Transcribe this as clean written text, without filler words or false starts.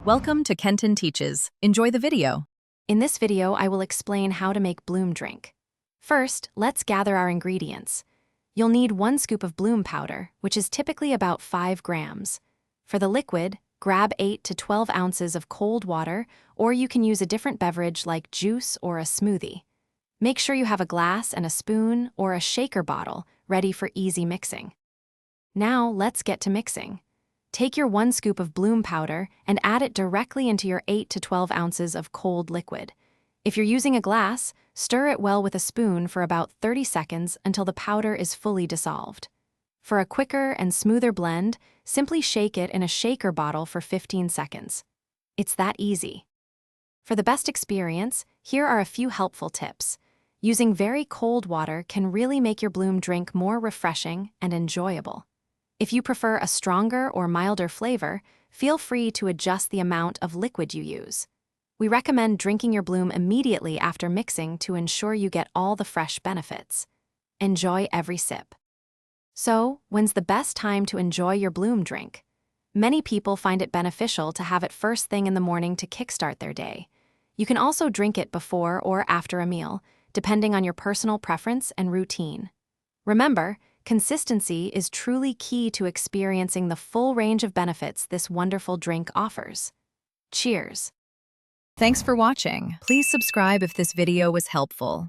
Welcome to Kenton Teaches. Enjoy the video. In this video, I will explain how to make bloom drink. First, let's gather our ingredients. You'll need 1 scoop of bloom powder, which is typically about 5 grams. For the liquid, grab 8 to 12 ounces of cold water, or you can use a different beverage like juice or a smoothie. Make sure you have a glass and a spoon or a shaker bottle ready for easy mixing. Now, let's get to mixing. Take your 1 scoop of bloom powder and add it directly into your 8 to 12 ounces of cold liquid. If you're using a glass, stir it well with a spoon for about 30 seconds until the powder is fully dissolved. For a quicker and smoother blend, simply shake it in a shaker bottle for 15 seconds. It's that easy. For the best experience, here are a few helpful tips. Using very cold water can really make your bloom drink more refreshing and enjoyable. If you prefer a stronger or milder flavor, feel free to adjust the amount of liquid you use. We recommend drinking your bloom immediately after mixing to ensure you get all the fresh benefits. Enjoy every sip. So, when's the best time to enjoy your bloom drink? Many people find it beneficial to have it first thing in the morning to kickstart their day. You can also drink it before or after a meal, depending on your personal preference and routine. Remember, consistency is truly key to experiencing the full range of benefits this wonderful drink offers. Cheers! Thanks for watching. Please subscribe if this video was helpful.